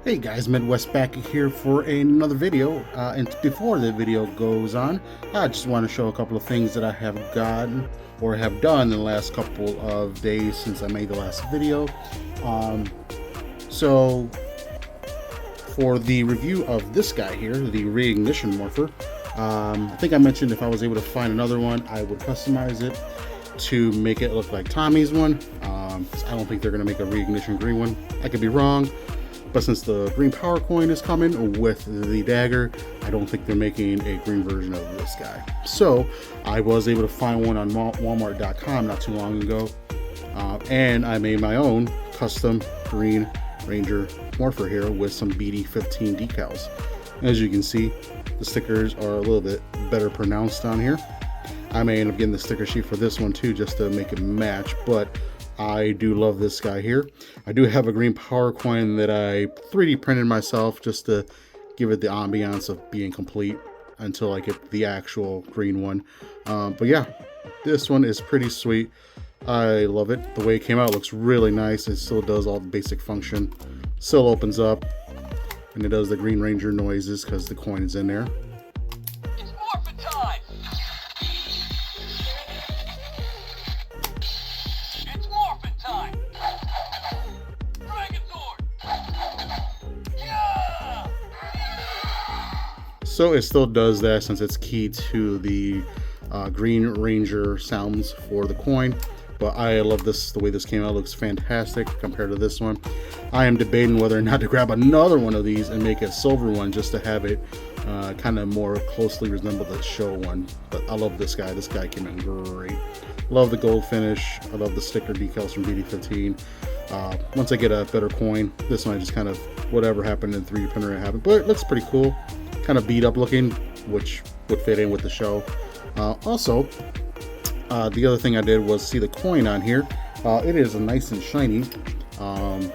Hey guys, Midwest back here for another video, and before the video goes on, I just want to show a couple of things that I have gotten or have done in the last couple of days since I made the last video. So for the review of this guy here, the reignition morpher, I think I mentioned if I was able to find another one, I would customize it to make it look like Tommy's one. I don't think they're going to make a reignition green one. I could be wrong. But since the green power coin is coming with the dagger, I don't think they're making a green version of this guy. So I was able to find one on Walmart.com not too long ago, and I made my own custom green Ranger morpher here with some BD15 decals. As you can see, the stickers are a little bit better pronounced on here. I may end up getting the sticker sheet for this one too, just to make it match, but I do love this guy here. I do have a green power coin that I 3D printed myself just to give it the ambiance of being complete until I get the actual green one. But yeah, this one is pretty sweet. I love it. The way it came out looks really nice. It still does all the basic function. Still opens up, and it does the Green Ranger noises because the coin is in there. It's morphin' time! It's morphin' time! Megazord! Yeah! So it still does that since it's key to the Green Ranger sounds for the coin. But I love this, the way this came out. It looks fantastic compared to this one. I am debating whether or not to grab another one of these and make a silver one just to have it kind of more closely resemble the show one. But I love this guy. This guy came in great. Love the gold finish. I love the sticker decals from BD15. Once I get a better coin, this one I just kind of, whatever happened in 3D printer happened. But it looks pretty cool. Kind of beat up looking, which would fit in with the show. Also, the other thing I did was see the coin on here. It is nice and shiny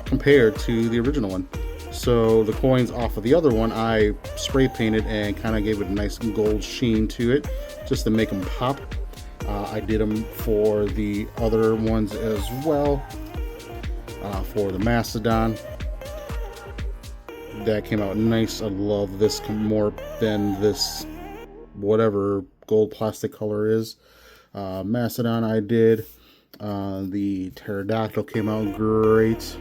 compared to the original one. So the coins off of the other one, I spray painted and kind of gave it a nice gold sheen to it just to make them pop. I did them for the other ones as well. For the Mastodon, that came out nice. I love this more than this whatever gold plastic color is. Mastodon I did. The Pterodactyl came out great.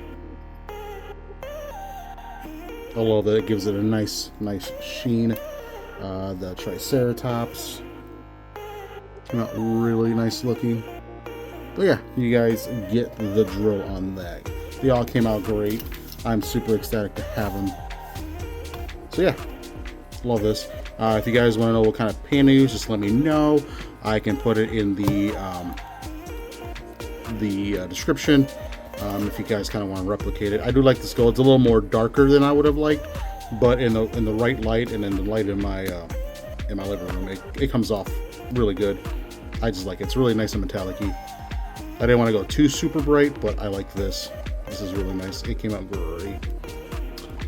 I love that it gives it a nice sheen. The Triceratops came out really nice looking. But yeah, you guys get the drill on that. They all came out great. I'm super ecstatic to have them. So yeah, love this. If you guys want to know what kind of paint I use, just let me know. I can put it in the description if you guys kind of want to replicate it. I do like this gold. It's a little more darker than I would have liked, but in the right light and in the light in my living room, it comes off really good. I just like it. It's really nice and metallic-y. I didn't want to go too super bright, but I like this. This is really nice. It came out great.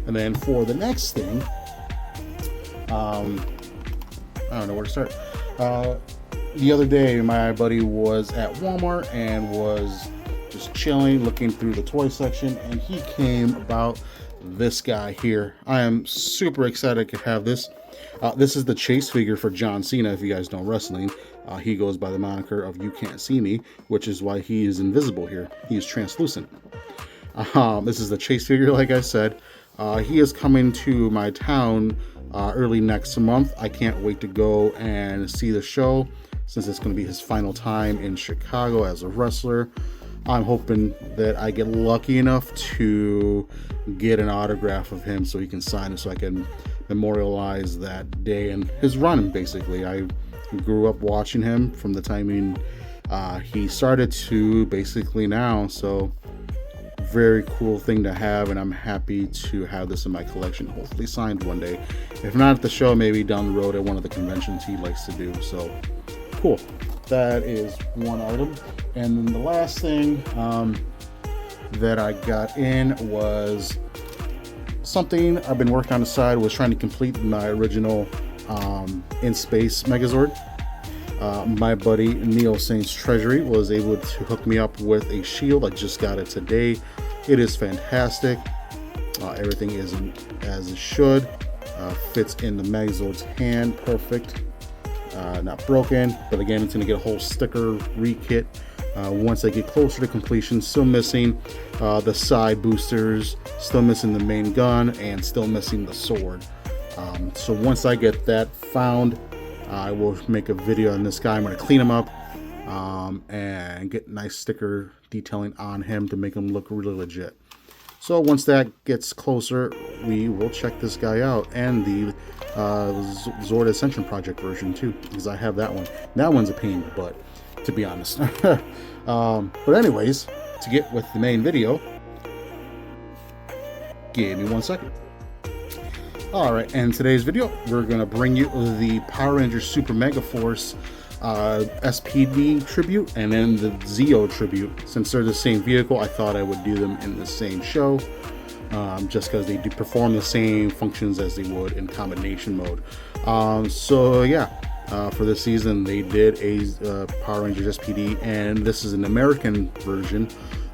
And then for the next thing, I don't know where to start. The other day, my buddy was at Walmart and was just chilling, looking through the toy section, and he came about this guy here. I am super excited to have this. This is the chase figure for John Cena, if you guys know wrestling. He goes by the moniker of You Can't See Me, which is why he is invisible here. He is translucent. This is the chase figure, like I said. He is coming to my town early next month. I can't wait to go and see the show since it's going to be his final time in Chicago as a wrestler. I'm hoping that I get lucky enough to get an autograph of him so he can sign it, so I can memorialize that day and his run. Basically, I grew up watching him from the time he started to basically now, so very cool thing to have, and I'm happy to have this in my collection, hopefully signed one day. If not at the show, maybe down the road at one of the conventions he likes to do. So cool. That is one item. And then the last thing that I got in was something I've been working on the side, was trying to complete my original Space Megazord. My buddy Neil Saints Treasury was able to hook me up with a shield. I just got it today. It is fantastic. Everything is as it should. Fits in the Megazord's hand perfect. Not broken, but again, it's going to get a whole sticker re-kit once I get closer to completion. Still missing the side boosters, still missing the main gun, and still missing the sword. So once I get that found, I will make a video on this guy. I'm going to clean him up and get nice sticker detailing on him to make him look really legit. So once that gets closer, we will check this guy out, and the Zord Ascension Project version too, because I have that one. That one's a pain in the butt, to be honest. But anyways, to get with the main video, give me 1 second. Alright, in today's video, we're going to bring you the Power Rangers Super Megaforce SPD tribute and then the Zeo tribute. Since they're the same vehicle, I thought I would do them in the same show, just because they do perform the same functions as they would in combination mode. So yeah, for this season they did a Power Rangers SPD, and this is an American version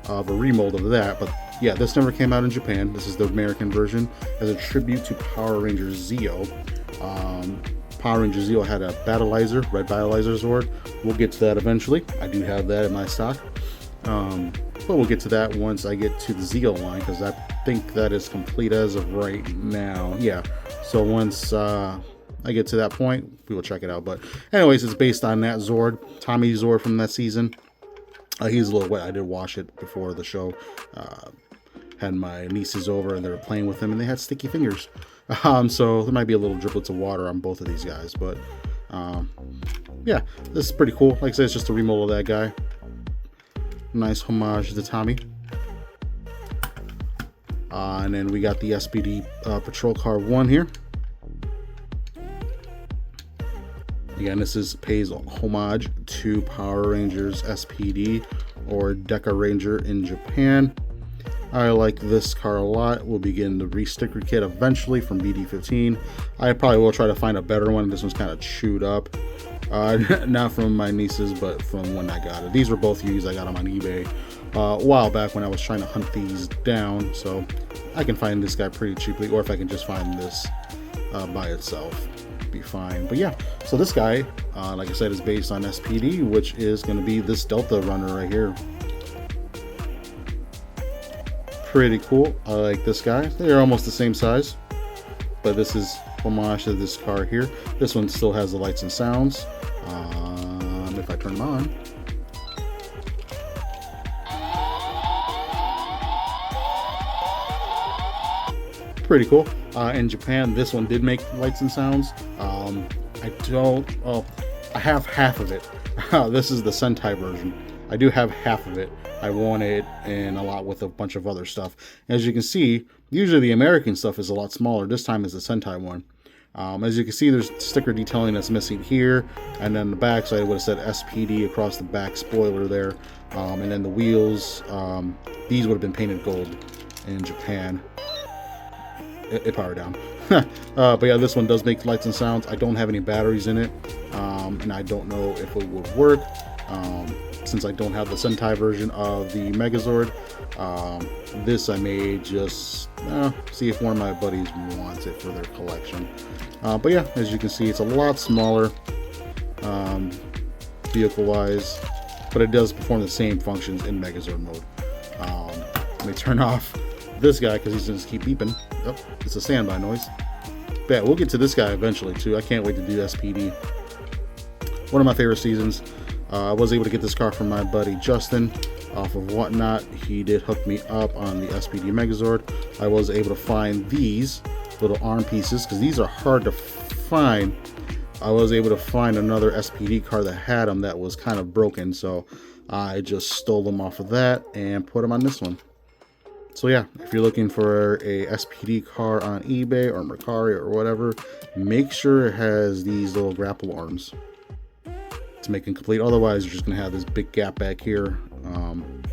of a remold of that. But yeah, this never came out in Japan. This is the American version as a tribute to Power Rangers Zeo. Power Rangers Zeo had a Red Battlezord. We'll get to that eventually. I do have that in my stock. But we'll get to that once I get to the Zeo line, because I think that is complete as of right now. Yeah, so once I get to that point, we will check it out. But anyways, it's based on that Zord, Tommy Zord from that season. He's a little wet. I did wash it before the show. Had my nieces over and they were playing with him, and they had sticky fingers. So there might be a little driplets of water on both of these guys, but yeah, this is pretty cool. Like I said, it's just a remold of that guy. Nice homage to Tommy. And then we got the SPD Patrol Car 1 here. Again, this pays homage to Power Rangers SPD, or Deca Ranger in Japan. I like this car a lot. We'll be getting the re-sticker kit eventually from BD15. I probably will try to find a better one. This one's kind of chewed up. Not from my nieces, but from when I got it. These were both used. I got them on eBay a while back when I was trying to hunt these down. So I can find this guy pretty cheaply, or if I can just find this by itself, be fine. But yeah, so this guy, like I said, is based on SPD, which is going to be this Delta Runner right here. Pretty cool. I like this guy. They're almost the same size, but this is homage to this car here. This one still has the lights and sounds. If I turn them on, pretty cool. In Japan, this one did make lights and sounds. I have half of it. This is the Sentai version. I do have half of it. I want it in a lot with a bunch of other stuff. As you can see, usually the American stuff is a lot smaller. This time is the Sentai one. As you can see, there's sticker detailing that's missing here, and then the back side would have said SPD across the back spoiler there, and then the wheels, these would have been painted gold in Japan. It powered down. But yeah, this one does make lights and sounds. I don't have any batteries in it, and I don't know if it would work. Since I don't have the Sentai version of the Megazord, this I may just see if one of my buddies wants it for their collection. But yeah, as you can see, it's a lot smaller vehicle wise, but it does perform the same functions in Megazord mode. Let me turn off this guy because he's going to keep beeping. Oh, it's a standby noise. But yeah, we'll get to this guy eventually too. I can't wait to do SPD. One of my favorite seasons. I was able to get this car from my buddy Justin off of Whatnot. He did hook me up on the SPD Megazord. I was able to find these little arm pieces because these are hard to find. I was able to find another SPD car that had them that was kind of broken, so I just stole them off of that and put them on this one. So yeah, if you're looking for a SPD car on eBay or Mercari or whatever, make sure it has these little grapple arms to make it complete. Otherwise, you're just going to have this big gap back here. And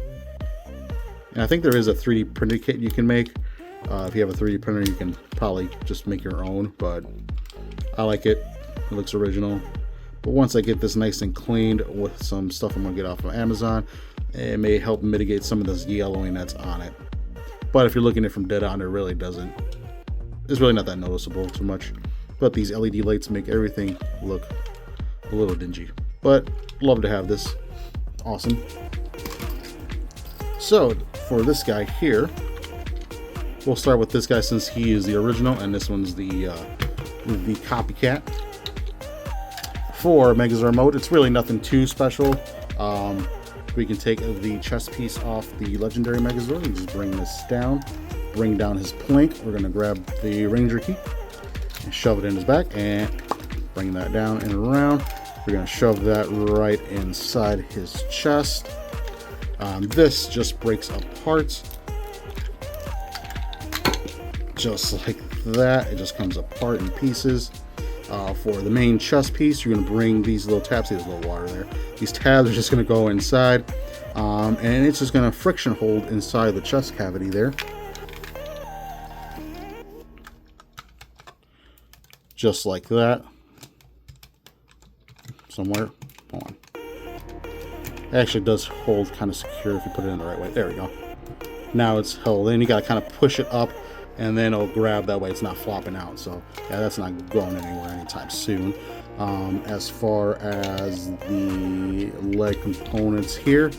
I think there is a 3D printed kit you can make. If you have a 3D printer, you can probably just make your own, but I like it. It looks original. But once I get this nice and cleaned with some stuff I'm gonna get off of Amazon, it may help mitigate some of this yellowing that's on it. But if you're looking at it from dead on, it really doesn't. It's really not that noticeable too much. But these LED lights make everything look a little dingy. But love to have this. Awesome. So for this guy here, we'll start with this guy since he is the original, and this one's the copycat. For Megazord mode, it's really nothing too special. We can take the chest piece off the Legendary Megazord and just bring this down. Bring down his plank. We're going to grab the Ranger key and shove it in his back and bring that down and around. We're going to shove that right inside his chest. This just breaks apart. Just like that. It just comes apart in pieces. For the main chest piece, you're going to bring these little tabs. See, there's a little water there. These tabs are just going to go inside, and it's just going to friction hold inside the chest cavity there. Just like that. Somewhere. Hold on. It actually does hold kind of secure if you put it in the right way. There we go. Now it's held in. You got to kind of push it up, and then it'll grab that way. It's not flopping out. So yeah, that's not going anywhere anytime soon. As far as the leg components here,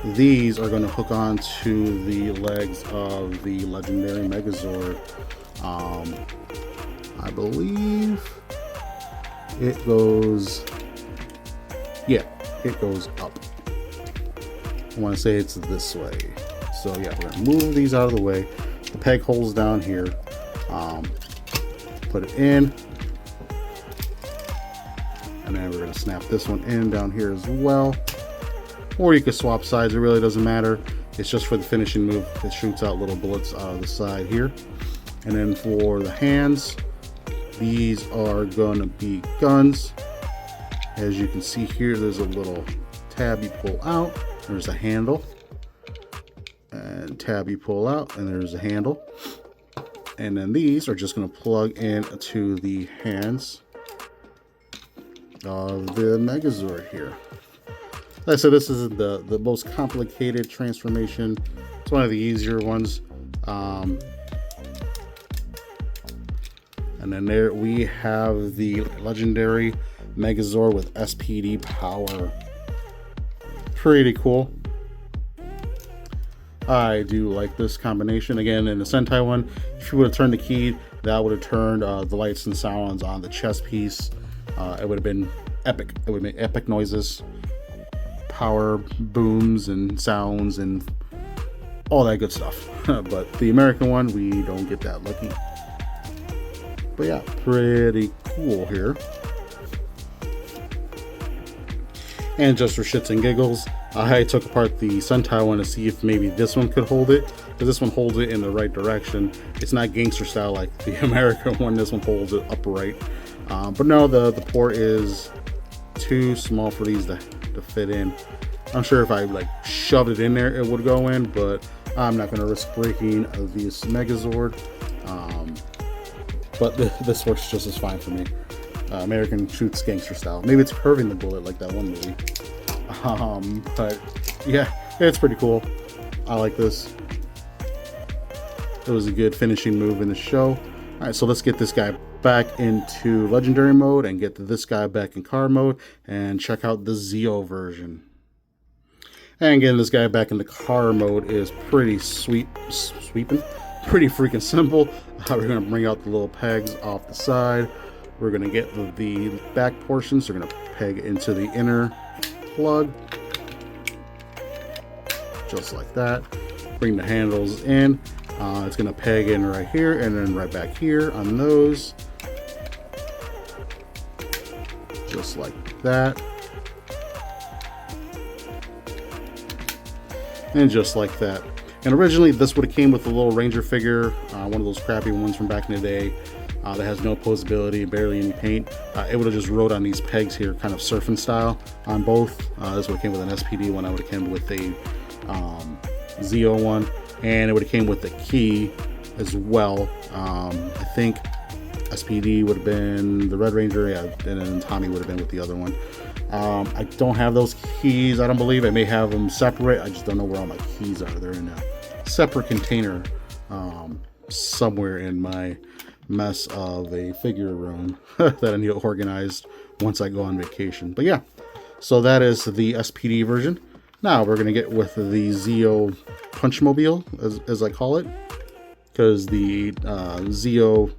these are going to hook on to the legs of the Legendary Megazord. I believe it goes, yeah, it goes up. I want to say it's this way. So yeah, we're going to move these out of the way. The peg holes down here. Put it in. And then we're going to snap this one in down here as well. Or you could swap sides, it really doesn't matter. It's just for the finishing move. It shoots out little bullets out of the side here. And then for the hands, these are gonna be guns. As you can see here, there's a little tab you pull out. There's a handle. And tab you pull out, and there's a handle. And then these are just gonna plug in to the hands of the Megazord here. Like I said, this isn't the most complicated transformation. It's one of the easier ones. And then there we have the Legendary Megazord with SPD power. Pretty cool. I do like this combination. Again, in the Sentai one, if you would have turned the key, that would have turned the lights and sounds on the chest piece. It would have been epic. It would make epic noises, power booms and sounds and all that good stuff. But the American one, we don't get that lucky. But yeah, pretty cool here. And just for shits and giggles, I took apart the Sentai one to see if maybe this one could hold it, because this one holds it in the right direction. It's not gangster style like the American one. This one holds it upright. But no, the port is too small for these to fit in. I'm sure if I like shoved it in there, it would go in, but I'm not going to risk breaking this Megazord. But this works just as fine for me. American shoots gangster style. Maybe it's curving the bullet like that one movie. But yeah, it's pretty cool. I like this. It was a good finishing move in the show. All right, so let's get this guy back into legendary mode and get this guy back in car mode and check out the Zeo version. And getting this guy back into car mode is pretty sweeping. Pretty freaking simple. We're going to bring out the little pegs off the side. We're going to get the back portions. We're going to peg into the inner plug. Just like that. Bring the handles in. It's going to peg in right here and then right back here on those. Just like that. And just like that. And originally this would have came with a little Ranger figure, one of those crappy ones from back in the day that has no posability, barely any paint. It would have just rode on these pegs here, kind of surfing style on both. This would have came with an SPD one. I would have came with a Zeo one, and it would have came with the key as well. I think SPD would have been the Red Ranger, yeah, and then Tommy would have been with the other one. I don't have those keys, I don't believe. I may have them separate. I just don't know where all my keys are. They're in a separate container somewhere in my mess of a figure room that I need organized once I go on vacation. But yeah, so that is the SPD version. Now we're going to get with the Zeo Punchmobile, as I call it, because the Zeo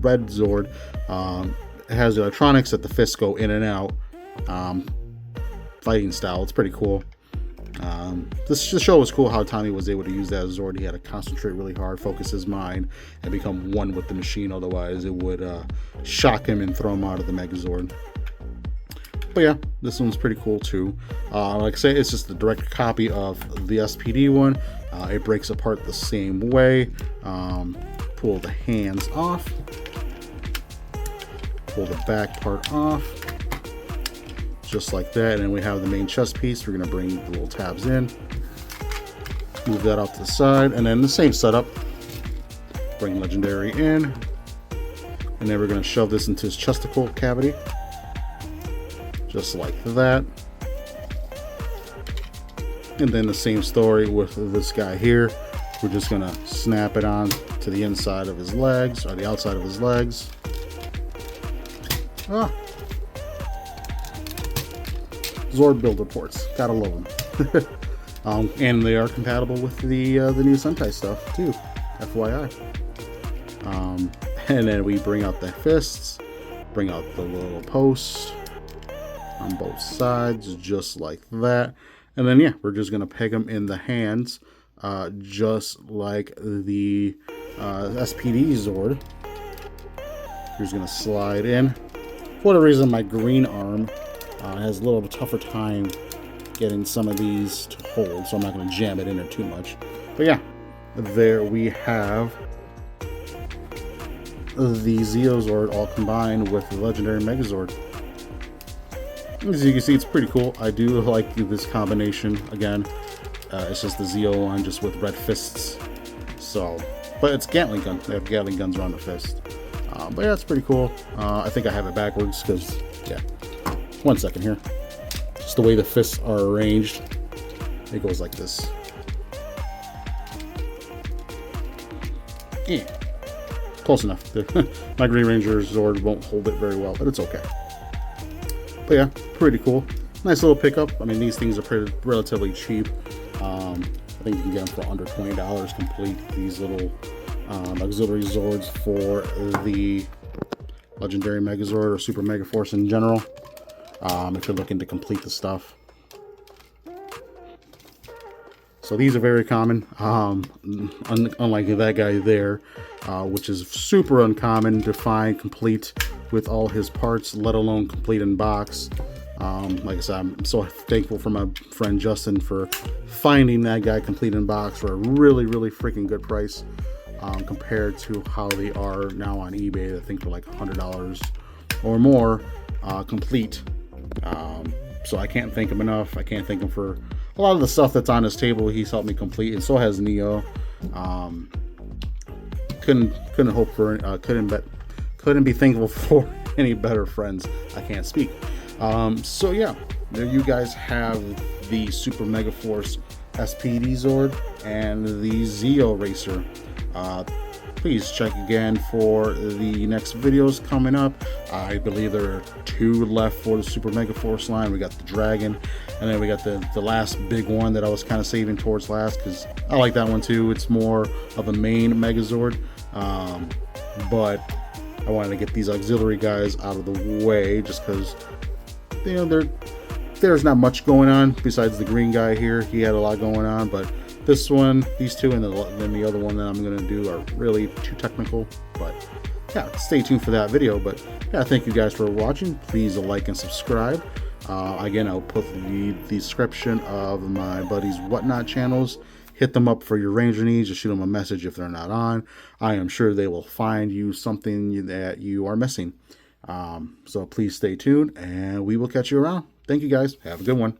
Red Zord has electronics that the fists go in and out, fighting style. It's pretty cool. This show was cool how Tommy was able to use that Zord. He had to concentrate really hard, focus his mind, and become one with the machine. Otherwise, it would shock him and throw him out of the Megazord. But yeah, this one's pretty cool too. Like I say, it's just a direct copy of the SPD one. It breaks apart the same way. Pull the hands off. Pull the back part off. Just like that. And then we have the main chest piece. We're going to bring the little tabs in. Move that out to the side. And then the same setup. Bring Legendary in. And then we're going to shove this into his chesticle cavity. Just like that. And then the same story with this guy here. We're just going to snap it on to the inside of his legs, or the outside of his legs. Zord Builder ports. Gotta love them. And they are compatible with the new Sentai stuff too, FYI. And then we bring out the fists, bring out the little posts on both sides, just like that. And then yeah, we're just gonna peg them in the hands, just like the SPD Zord. Here's gonna slide in. For whatever reason, my green arm has a little tougher time getting some of these to hold, so I'm not gonna jam it in there too much. But yeah, there we have the Zeo Zord all combined with the Legendary Megazord. As you can see, it's pretty cool. I do like this combination. Again, it's just the Zeo one, just with red fists. So, but it's Gatling gun. They have Gatling guns around the fist. But yeah, it's pretty cool. I think I have it backwards because, yeah. 1 second here. Just the way the fists are arranged, it goes like this. Yeah. Close enough. My Green Ranger Zord won't hold it very well, but it's okay. But yeah, pretty cool. Nice little pickup. I mean, these things are relatively cheap. I think you can get them for under $20 complete. These little auxiliary Zords for the Legendary Megazord or Super Megaforce in general. If you're looking to complete the stuff. So these are very common, unlike that guy there, which is super uncommon to find complete with all his parts, let alone complete in box. Like I said, I'm so thankful for my friend Justin for finding that guy complete in box for a really, really freaking good price, compared to how they are now on eBay. I think for like $100 or more complete. So I can't thank him enough. I can't thank him for a lot of the stuff that's on his table. He's helped me complete, and so has Neo. Couldn't hope for couldn't be thankful for any better friends. I can't speak. So yeah, there you guys have the Super Megaforce SPD Zord and the Zeo Racer. Please check again for the next videos coming up. I believe there are 2 left for the Super Megaforce line. We got the Dragon, and then we got the last big one that I was kind of saving towards last because I like that one too. It's more of a main Megazord, but I wanted to get these auxiliary guys out of the way just because, you know, there's not much going on besides the green guy here. He had a lot going on, but this one, these two, and then the other one that I'm going to do are really too technical. But yeah, stay tuned for that video. But yeah, thank you guys for watching. Please like and subscribe. Again, I'll put the description of my buddy's Whatnot channels. Hit them up for your Ranger needs. Just shoot them a message if they're not on. I am sure they will find you something that you are missing. So please stay tuned, and we will catch you around. Thank you guys. Have a good one.